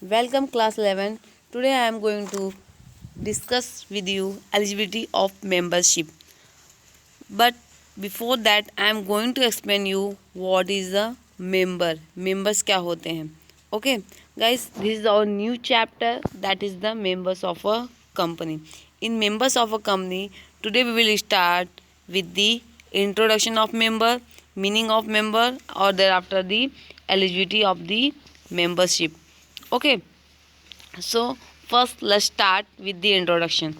Welcome class 11. Today I am going to discuss with you eligibility of membership. But before that I am going to explain you what is a member. Members क्या होते हैं. Okay guys, this is our new chapter, that is the members of a company. In members of a company, today we will start with the introduction of member, meaning of member, or thereafter the eligibility of the membership. Okay, so first let's start with the introduction.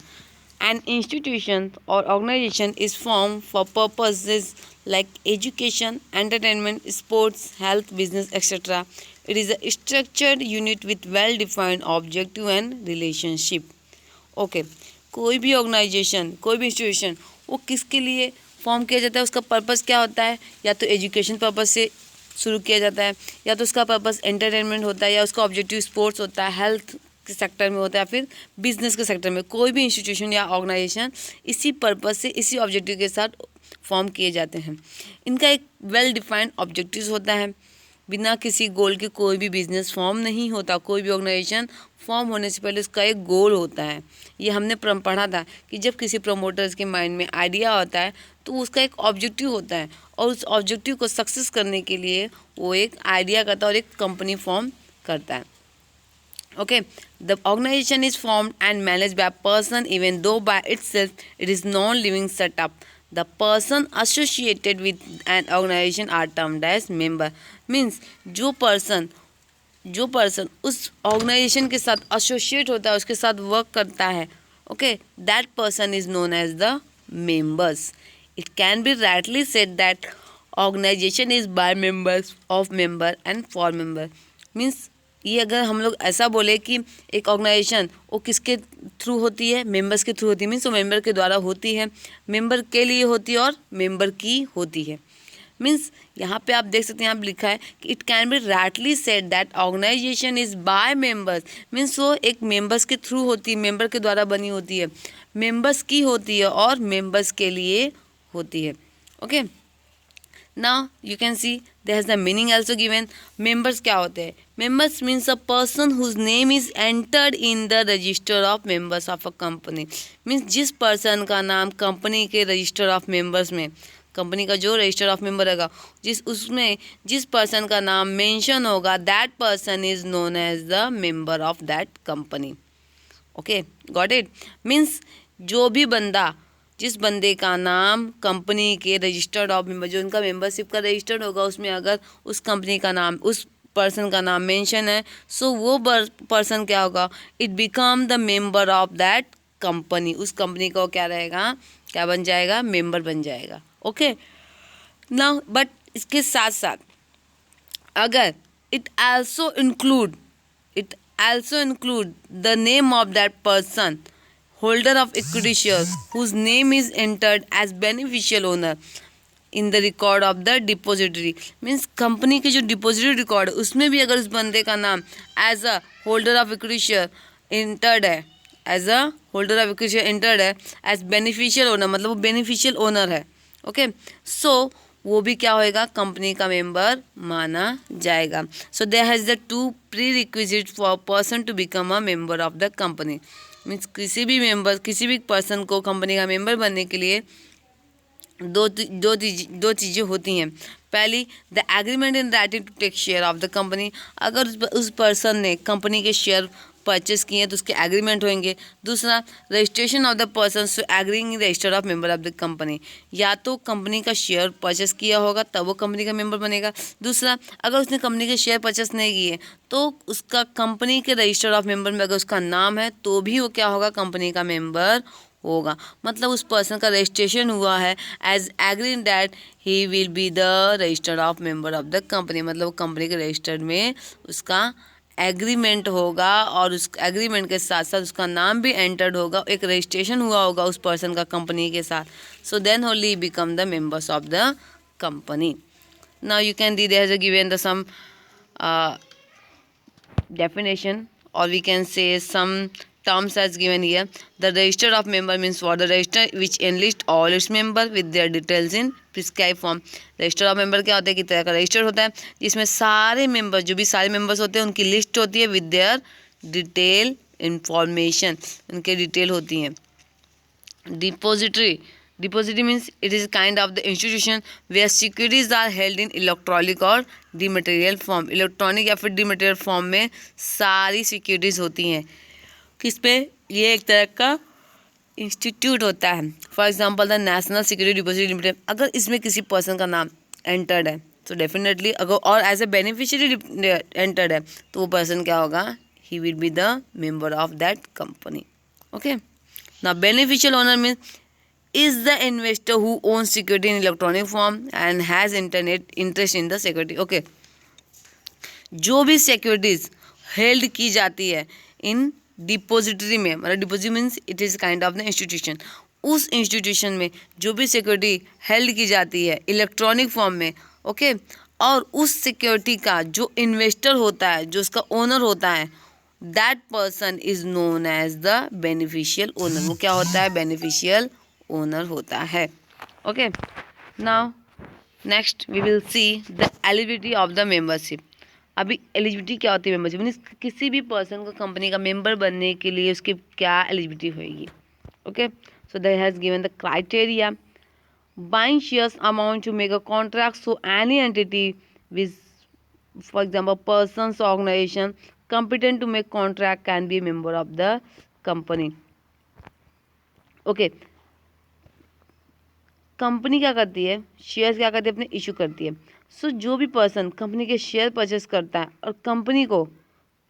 An institution or organization is formed for purposes like education, entertainment, sports, health, business, etc. It is a structured unit with well defined objective and relationship. Okay कोई भी organisation, कोई भी institution, वो किसके लिए form किया जाता है, उसका पर्पस क्या होता है? या तो एजुकेशन पर्पस से शुरू किया जाता है, या तो उसका पर्पस एंटरटेनमेंट होता है, या उसका ऑब्जेक्टिव स्पोर्ट्स होता है, हेल्थ के सेक्टर में होता है, फिर बिजनेस के सेक्टर में. कोई भी इंस्टीट्यूशन या ऑर्गेनाइजेशन इसी पर्पस से, इसी ऑब्जेक्टिव के साथ फॉर्म किए जाते हैं. इनका एक वेल डिफाइंड ऑब्जेक्टिव्स होता है. बिना किसी गोल के कोई भी बिजनेस फॉर्म नहीं होता. कोई भी ऑर्गेनाइजेशन फॉर्म होने से पहले उसका एक गोल होता है. ये हमने पढ़ा था कि जब किसी प्रमोटर्स के माइंड में आइडिया होता है तो उसका एक ऑब्जेक्टिव होता है, और उस ऑब्जेक्टिव को सक्सेस करने के लिए वो एक आइडिया करता है और एक कंपनी फॉर्म करता है. Okay, the organization is formed and managed by a person, even though by itself it is non-living setup. The person associated with an organization are termed as member. Means जो person उस organisation के साथ associate होता है, उसके साथ work करता है, okay, that person is known as the members. It can be rightly said that organization is by members, of member and for member. Means ये अगर हम लोग ऐसा बोले कि एक ऑर्गेनाइजेशन वो किसके थ्रू होती है, मेंबर्स के थ्रू होती है. मीन्स वो मेंबर के द्वारा होती है, मेंबर के लिए होती है और मेंबर की होती है. मीन्स यहाँ पे आप देख सकते हैं, यहाँ पे लिखा है कि it can be rightly said that organization is by members. Means वो एक मेंबर्स के थ्रू होती है, मेंबर के द्वारा बनी होती है, मेंबर्स की होती है और मेंबर्स के लिए होती है. Okay, now you can see there is the meaning also given. Members क्या होते हैं? Members means a person whose name is entered in the register of members of a company. Means जिस पर्सन का नाम कंपनी के register of members में, company का जो रजिस्टर ऑफ मेंबर रहेगा, उसमें जिस पर्सन का नाम मेंशन होगा, that person is known as the member of that company. Okay, got it. Means जो भी बंदा, जिस बंदे का नाम कंपनी के रजिस्टर्ड ऑफ मेंबर, जो उनका मेंबरशिप का रजिस्टर्ड होगा, उसमें अगर उस कंपनी का नाम, उस पर्सन का नाम मेंशन है, सो वो पर्सन क्या होगा? It become the member of that company. उस कंपनी का क्या रहेगा? क्या बन जाएगा? मेंबर बन जाएगा. ओके, नाउ बट इसके साथ साथ अगर it also include the name of that person, holder of equity shares, whose name is entered as beneficial owner in the record of the depository. Means company के जो depository record है उसमें भी अगर उस बंदे का नाम as a holder of equity share entered है, as a holder of equity share entered है एज बेनिफिशियल ओनर, मतलब वो बेनिफिशियल ओनर है. ओके, सो वो भी क्या होएगा? कंपनी का मेंबर माना जाएगा. So there has the two prerequisite for person to become a member of the company. Means किसी भी पर्सन को कंपनी का मेंबर बनने के लिए दो चीज़ें होती हैं. पहली, the agreement in writing to take share of the company. अगर उस पर्सन ने कंपनी के शेयर परचेस किए हैं तो उसके एग्रीमेंट होंगे. दूसरा, registration of the person to agreeing register of member of the company. या तो कंपनी का शेयर परचेस किया होगा तब वो कंपनी का मेंबर बनेगा. दूसरा, अगर उसने कंपनी के शेयर परचेस नहीं किए तो उसका कंपनी के रजिस्टर ऑफ मेंबर में अगर उसका नाम है तो भी वो क्या होगा? कंपनी का मेंबर होगा. मतलब उस पर्सन का रजिस्ट्रेशन हुआ है as agreeing that he will be the register of member of the company. मतलब कंपनी के रजिस्टर्ड में उसका एग्रीमेंट होगा और उस एग्रीमेंट के साथ साथ उसका नाम भी एंटर्ड होगा, एक रजिस्ट्रेशन हुआ होगा उस पर्सन का कंपनी के साथ. So then only become the members of the company. Now you can the there is given the some definition, or we can say some terms as given here. The register of member means for the register which enlist all its member with their details in prescribed form. Register of member क्या होता है कि तरह का register होता है जिसमें सारे मेंबर जो भी सारे मेंबर्स होते हैं उनकी लिस्ट होती है विद देयर डिटेल इंफॉर्मेशन, उनके डिटेल होती हैं. Depository means it is kind of the institution where securities are held in electronic और डीमटेरियल फॉर्म. इलेक्ट्रॉनिक या फिर डीमटेरियल फॉर्म में सारी सिक्योरिटीज होती हैं. किस पे? ये एक तरह का इंस्टीट्यूट होता है. For example the national security depository limited. अगर इसमें किसी पर्सन का नाम एंटर्ड है तो डेफिनेटली अगर और एज ए बेनिफिशियरी एंटर्ड है तो वो पर्सन क्या होगा? ही will be the member of that company. Okay. Now beneficial owner means is the investor who owns security in electronic form and has internet interest in the security. Okay. जो भी securities held की जाती है इन depository में, मतलब deposit means it is kind of the institution, उस institution में जो भी सिक्योरिटी हेल्ड की जाती है इलेक्ट्रॉनिक फॉर्म में, ओके, और उस सिक्योरिटी का जो इन्वेस्टर होता है, जो उसका ओनर होता है, that person is known as the beneficial owner. वो क्या होता है? बेनिफिशियल ओनर होता है. Okay. Now next we will see the eligibility of the membership. अभी एलिजिबिलिटी क्या होती है मेंबरशिप? मीन्स किसी भी पर्सन को कंपनी का मेंबर बनने के लिए उसकी क्या एलिजिबिलिटी होगी. Okay. So that has given the criteria. Buying shares amount to make a contract so any entity which for example persons organization competent to make contract can be a member of the company. Okay. Company क्या करती है? Shares क्या करती है? अपने issue करती है. सो जो भी पर्सन कंपनी के शेयर परचेस करता है और कंपनी को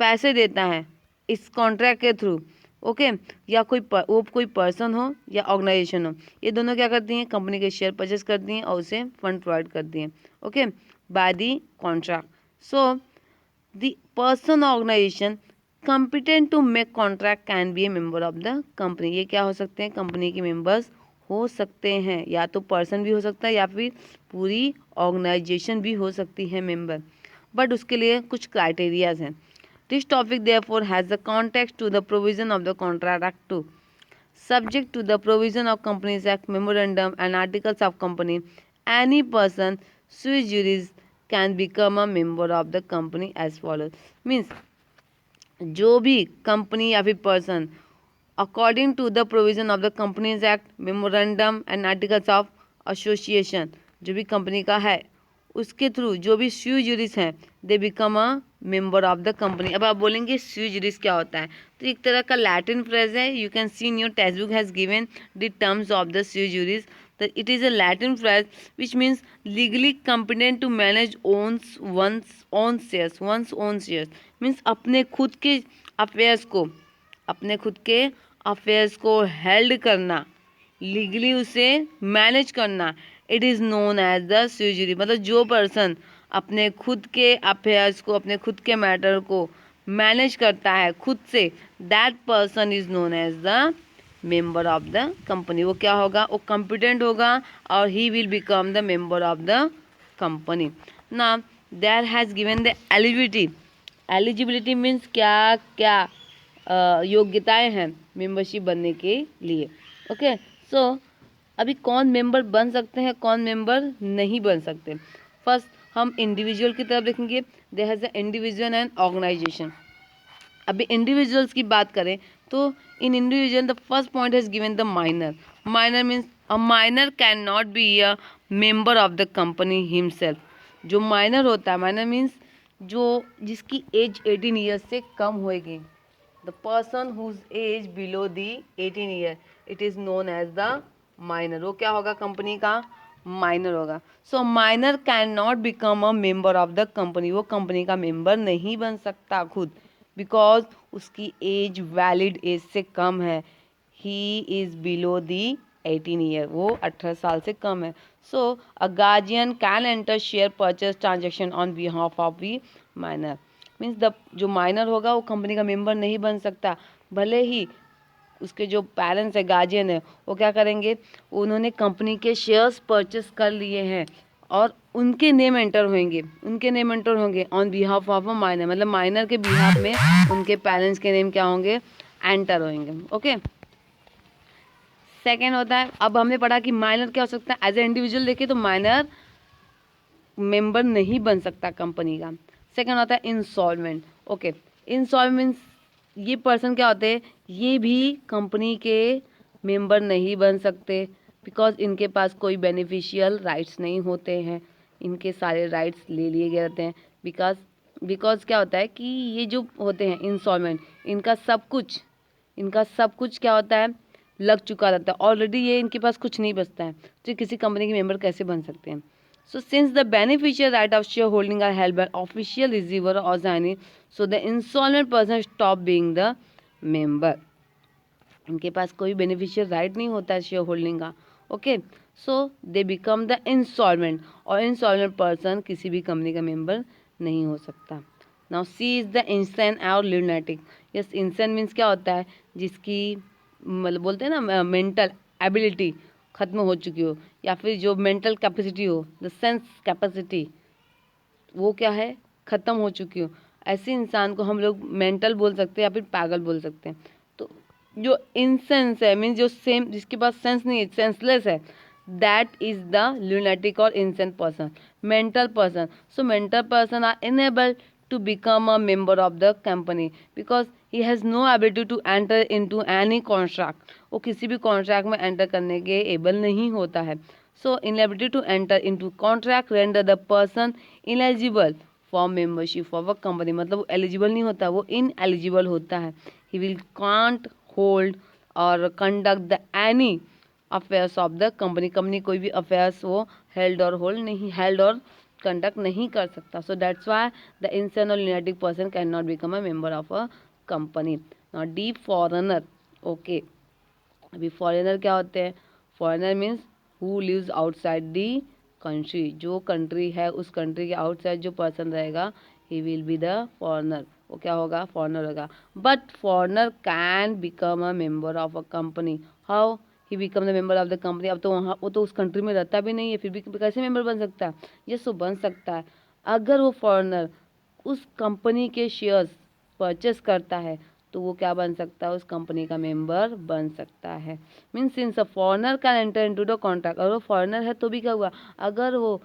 पैसे देता है इस कॉन्ट्रैक्ट के थ्रू, ओके, या वो कोई पर्सन हो या ऑर्गेनाइजेशन हो, ये दोनों क्या करती हैं? कंपनी के शेयर परचेस करती हैं और उसे फंड प्रोवाइड करती हैं, okay, by the contract. So the person organization competent to make contract can be a member of the company. ये क्या हो सकते हैं? कंपनी के मेंबर्स हो सकते हैं. या तो पर्सन भी हो सकता है या फिर पूरी ऑर्गेनाइजेशन भी हो सकती है मेंबर, बट उसके लिए कुछ क्राइटेरियाज हैं. This topic therefore has the context to the provision of the contract act 2 subject to the provision of Companies Act memorandum and articles of company. Any person sui juris can become a member of the company as follows. Means जो भी company या फिर person according to the provision of the companies act memorandum and articles of association, जो भी company का है उसके through जो भी स्यू जुरिस हैं दे become a member of the company. अब आप बोलेंगे स्यू जुरिस क्या होता है? तो एक तरह का लैटिन फ्रेज है. You can see in your textbook has given the terms of the sui juris. It is a Latin phrase which means legally competent to manage one's own shares. Means अपने खुद के affairs को held करना, legally उसे manage करना. It is known as the sui juris. मतलब जो person अपने खुद के अफेयर्स को, अपने खुद के मैटर को मैनेज करता है खुद से, that person is known as the member of the company. वो क्या होगा? वो कॉम्पिटेंट होगा और he will become the member of the company. Now there has given the eligibility. Eligibility means क्या क्या योग्यताएं हैं मेंबरशिप बनने के लिए. ओके. सो अभी कौन मेंबर बन सकते हैं, कौन मेंबर नहीं बन सकते? फर्स्ट हम इंडिविजुअल की तरफ देखेंगे. There has the individual and organization. अभी इंडिविजुअल्स की बात करें तो in individual the first point has given the minor. Minor means a minor can not be a member of the company himself. जो माइनर होता है, माइनर मीन्स जो जिसकी एज 18 ईयर्स से कम होएगी. The person whose age below the 18 year, it is known as the minor. वो क्या होगा? कंपनी का माइनर होगा. So minor can not become a member of the company. वो कंपनी का मेंबर नहीं बन सकता खुद, बिकॉज उसकी एज वैलिड एज से कम है. He is below the 18 year. वो 18 साल से कम है. So a guardian can enter share purchase transaction on behalf of the minor. Means the जो माइनर होगा वो कंपनी का मेंबर नहीं बन सकता, भले ही उसके जो पेरेंट्स है, गार्जियन है, वो क्या करेंगे? उन्होंने कंपनी के शेयर्स परचेस कर लिए हैं और उनके नेम एंटर होंगे on behalf of a minor. मतलब माइनर के बिहाफ में उनके पेरेंट्स के नेम क्या होंगे? एंटर होंगे। ओके, सेकेंड होता है, अब हमने पढ़ा कि माइनर क्या हो सकता है, एज ए इंडिविजुअल देखे तो माइनर मेंबर नहीं बन सकता कंपनी का। सेकेंड होता है इंसॉल्वेंट। ओके, इंसॉल्वेंट ये पर्सन क्या होते हैं, ये भी कंपनी के मेंबर नहीं बन सकते, बिकॉज इनके पास कोई बेनिफिशियल राइट्स नहीं होते हैं, इनके सारे राइट्स ले लिए गए रहते हैं। बिकॉज क्या होता है कि ये जो होते हैं इंसॉल्वेंट, इनका सब कुछ क्या होता है, लग चुका रहता है ऑलरेडी, ये इनके पास कुछ नहीं बचता है, तो किसी कंपनी के मेंबर कैसे बन सकते हैं। So since the beneficial right of shareholding are held by official receiver or assignee, so the insolvent person stop being the member. इनके पास कोई बेनिफिशियल राइट नहीं होता है शेयर होल्डिंग का। Okay, so they become the insolvent, और insolvent person किसी भी company का मेंबर नहीं हो सकता। Now see is the insane or lunatic. Yes, इंसेंट means क्या होता है, जिसकी मतलब बोलते हैं ना मेंटल एबिलिटी खत्म हो चुकी हो, या फिर जो मेंटल कैपेसिटी हो, द सेंस कैपेसिटी, वो क्या है, ख़त्म हो चुकी हो, ऐसे इंसान को हम लोग मेंटल बोल सकते हैं या फिर पागल बोल सकते हैं। तो जो इनसेंस है, मीन्स जो सेम जिसके पास सेंस नहीं है, सेंसलेस है, that is the lunatic or insane person, mental person. So mental person are enabled to become a member of the company because he has no ability to enter into any contract. वो किसी भी contract में enter करने के able नहीं होता है। So inability to enter into contract render the person ineligible for membership of a company, मतलब वो एलिजिबल नहीं होता, वो इनएलिजिबल होता है। He will can't hold और conduct the any affairs of the company, company कोई भी अफेयर्स वो हेल्ड और कंडक्ट नहीं कर सकता। So that's why the insane or lunatic person can not become a member of a company. Not deep foreigner. Okay, अभी foreigner क्या होते हैं, foreigner means who lives outside the country, जो कंट्री है उस कंट्री के आउटसाइड जो person रहेगा, he will be the foreigner, वो क्या होगा, फॉरेनर होगा। But foreigner can become a member of a company. How he become the member of the company, अब तो वहाँ वो तो उस कंट्री में रहता भी नहीं है, फिर भी कैसे मेंबर बन सकता है, यस वो बन सकता है अगर वो फॉरेनर उस कंपनी के शेयर्स परचेस करता है, तो वो क्या बन सकता है, उस कंपनी का मेंबर बन सकता है। Means since a foreigner can enter into the contract, और वो फॉरेनर है तो भी क्या हुआ, अगर वो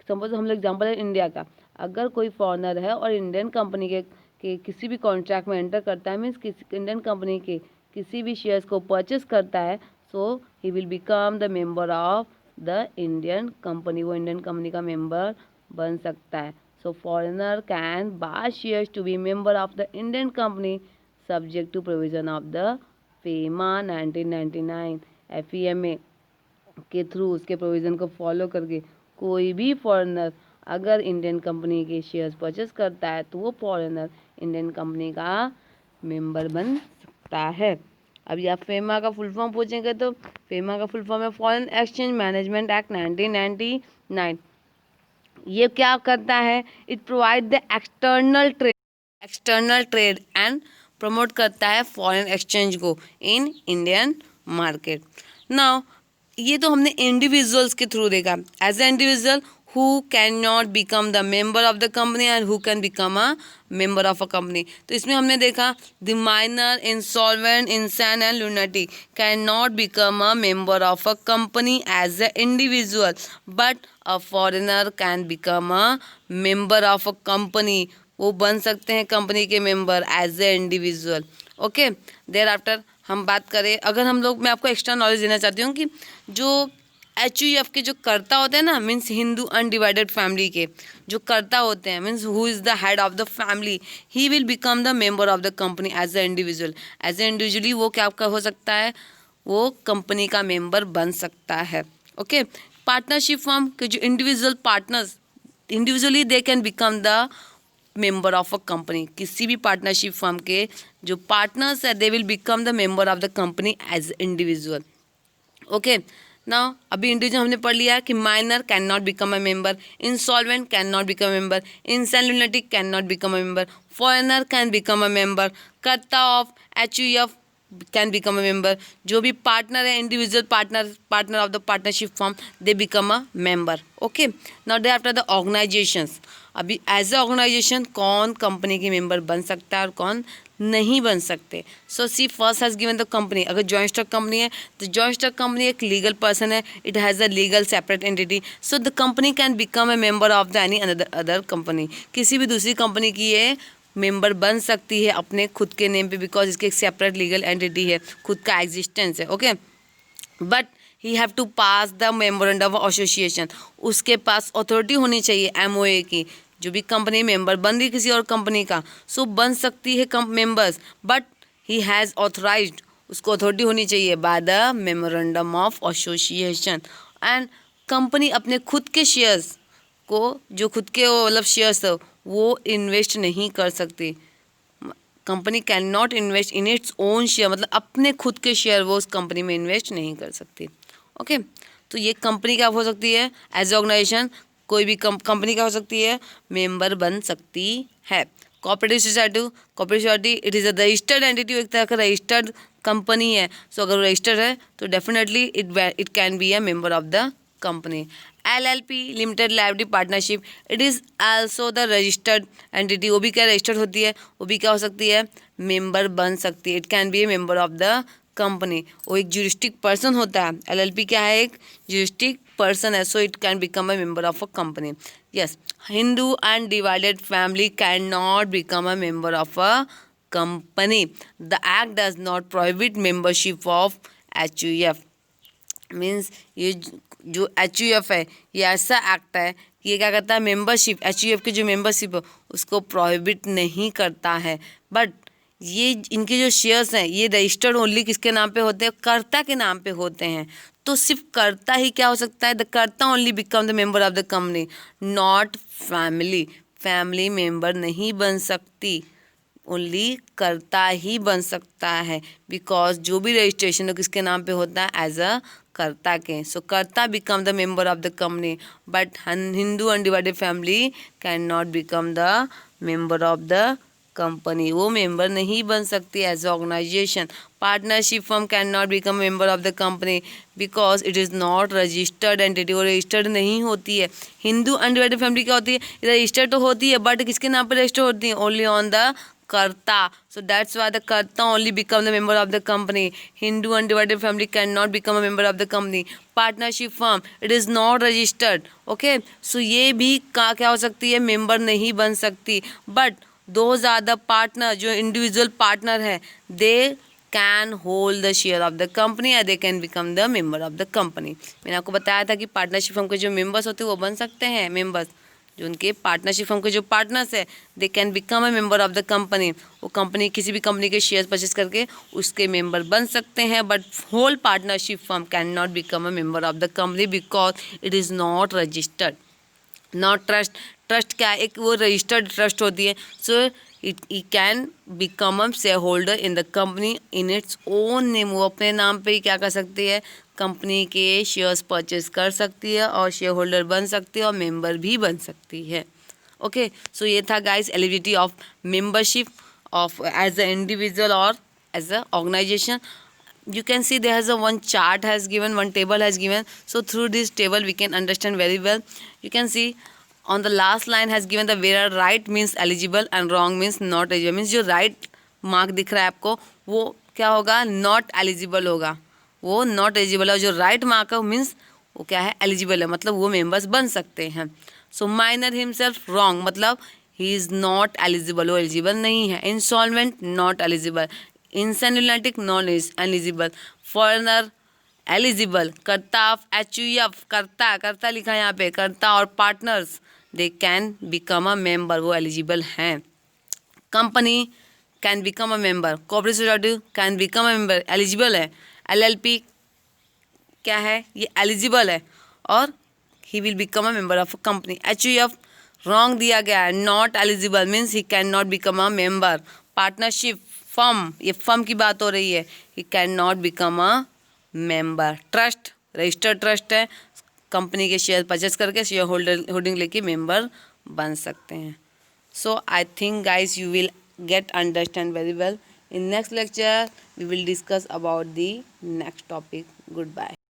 सपोज हम लोग एग्जांपल है इंडिया का, अगर कोई फॉरेनर है और इंडियन कंपनी के किसी भी कॉन्ट्रैक्ट में एंटर करता है, मीन्स किसी इंडियन कंपनी के किसी भी शेयर्स को परचेस करता है, so he will become the member of the Indian company, वो इंडियन कंपनी का मेंबर बन सकता है। So foreigner can buy shares to be member of the Indian company subject to provision of the FEMA 1999 FEMA के through, उसके provision को follow करके कोई भी फॉरेनर अगर इंडियन कंपनी के शेयर्स परचेस करता है, तो वो फॉरेनर इंडियन कंपनी का मेंबर बन सकता है। अब आप फेमा का फुल फॉर्म पूछेंगे तो फेमा का फुल फॉर्म है फॉरेन एक्सचेंज मैनेजमेंट एक्ट 1999। ये क्या करता है, it provide the external trade and promote करता है फॉरेन एक्सचेंज को इन इंडियन मार्केट। नाउ ये तो हमने इंडिविजुअल्स के थ्रू देखा, as a individual who cannot become the member of the company and who can become a member of a company। तो इसमें हमने देखा the minor, insolvent, insane and lunatic cannot become a member of a company as an individual, but a foreigner can become a member of a company, वो बन सकते हैं company के member as a individual. Okay, thereafter हम बात करें, अगर हम लोग, मैं आपको एक्स्ट्रा नॉलेज देना चाहती हूँ कि जो HUF के जो कर्ता होते हैं ना, मीन्स हिंदू अनडिवाइडेड फैमिली के जो कर्ता होते हैं, means who is the head of the family, he will become the member of the company as a individual. As a individually वो क्या हो सकता है, वो कंपनी का मेंबर बन सकता है। ओके, पार्टनरशिप फॉर्म के जो individual partners individually they can become the member of a company, किसी भी पार्टनरशिप फर्म के जो पार्टनर्स है they will become the member of the company as individual. Okay, now अभी इंडिविजुअल हमने पढ़ लिया कि minor can not become a member, insolvent can not become a member, insane lunatic can not become a member, foreigner can become a member, karta of HUF can become a member, जो भी partner है individual partner of the partnership form they become a member. Okay, now they after the organizations. अभी as a organization कौन company के member बन सकता है और कौन नहीं बन सकते. So see first has given the company. अगर जॉइंट स्टॉक कंपनी है तो जॉइंट स्टॉक कंपनी एक लीगल पर्सन है. It has a legal separate entity. So the company can become A member of the any other company. किसी भी दूसरी company की ये मेंबर बन सकती है अपने खुद के नेम पे, बिकॉज इसके एक सेपरेट लीगल एंटिटी है, खुद का एग्जिस्टेंस है. Okay, but he have to pass the memorandum of association. उसके पास अथॉरिटी होनी चाहिए MOA की. जो भी कंपनी मेंबर बन रही किसी और कंपनी का, सो बन सकती है members, but he has authorised, उसको अथॉरिटी होनी चाहिए by the memorandum of association. And company अपने खुद के शेयर्स को, जो खुद के मतलब शेयर्स है, वो इन्वेस्ट नहीं कर सकती. Company can not invest in its own share, मतलब अपने खुद के शेयर वो उस कंपनी में इन्वेस्ट नहीं कर सकती. ओके, तो ये कंपनी क्या हो सकती है, एज ऑर्गेनाइजेशन कोई भी कंपनी क्या हो सकती है, मेंबर बन सकती है. Cooperative society it is a registered entity, एक तरह का रजिस्टर्ड कंपनी है. सो अगर रजिस्टर्ड है तो definitely it can B a member of the company. LLP limited liability partnership, it is also the registered entity. वो भी क्या रजिस्टर्ड होती है, वो भी क्या हो सकती है, मेंबर बन सकती है. It can B A member of the company. वो एक ज्यूरिस्टिक पर्सन होता है. LLP क्या है, एक ज्यूरिस्टिक पर्सन है. So it can become a member of a company. Yes, Hindu and divided family can not become a member of a company. The act does not prohibit membership of HUF. Means ये जो HUF है, ये ऐसा act है कि ये क्या करता है, मेंबरशिप, HUF की जो मेंबरशिप है उसको प्रोहिबिट नहीं करता है. बट ये इनके जो शेयर्स हैं ये रजिस्टर्ड ओनली किसके नाम पे होते हैं, कर्ता के नाम पे होते हैं. तो सिर्फ कर्ता ही क्या हो सकता है, द कर्ता only become the member of the company, not family. Family member नहीं बन सकती, ओनली कर्ता ही बन सकता है. बिकॉज जो भी रजिस्ट्रेशन है किसके नाम पे होता है, एज अ कर्ता के. So karta become the member of the company, but Hindu undivided family can not become the member of the company. वो मेंबर नहीं बन सकती as organization. Partnership firm can not become member of the company because it is not registered entity. वो registered नहीं होती है. Hindu undivided family क्या होती है, रजिस्टर्ड तो होती है बट किसके नाम पर रजिस्टर होती है, ओनली ऑन द कर्ता. So that's why the कर्ता only become the member of the company. Hindu undivided family cannot become a member of the company. Partnership firm, it is not registered. Okay, so ये भी क्या हो सकती है, member नहीं बन सकती. But those are the partner, जो इंडिविजुअल पार्टनर है, they can hold the share of the company या they can become the member of the company. मैंने आपको बताया था कि पार्टनरशिप फर्म के जो मेंबर्स होते हैं वो बन सकते हैं मेंबर्स. जो उनके पार्टनरशिप फर्म के जो पार्टनर्स है, they can become a member of the company. वो कंपनी किसी भी कंपनी के शेयर परचेज करके उसके मेंबर बन सकते हैं. But whole partnership firm can not become a member of the company because it is not registered. Not trust, trust क्या है, एक वो रजिस्टर्ड ट्रस्ट होती है. So it can become a shareholder in the company in its own name. वो अपने नाम पे ही क्या कर सकती है, कंपनी के शेयर्स परचेज कर सकती है और शेयर होल्डर बन सकती है और मेंबर भी बन सकती है. ओके, सो ये था guys eligibility of membership of as a individual और as a organization. You can see there has a one chart has given, one table has given. So through this table we can understand very well. You can see on the last line has given the where right means eligible and wrong means not eligible. Means जो right mark दिख रहा है आपको वो क्या होगा, not eligible होगा, वो not eligible है. जो right mark है मीन्स वो क्या है, eligible है, मतलब वो members बन सकते हैं. So minor himself wrong, मतलब he is not eligible, वो eligible नहीं है. Insolvent not eligible. Insane lunatic non eligible. Foreigner eligible. Karta of HUF, karta लिखा है यहाँ पे, कर्ता और partners they can become a member, वो एलिजिबल हैं. Company can become a member. Cooperative society can become a member, eligible है. LLP क्या है, ये एलिजिबल है और he will become a member of a company. HUF wrong दिया गया है, not eligible means he can not become a member. Partnership firm, ये फर्म की बात हो रही है, he can not become a member. Trust registered trust है, कंपनी के शेयर परचेज करके शेयर होल्डिंग लेके मेंबर बन सकते हैं. So I think guys you will get understand very well. In next lecture we will discuss about the next topic. Goodbye.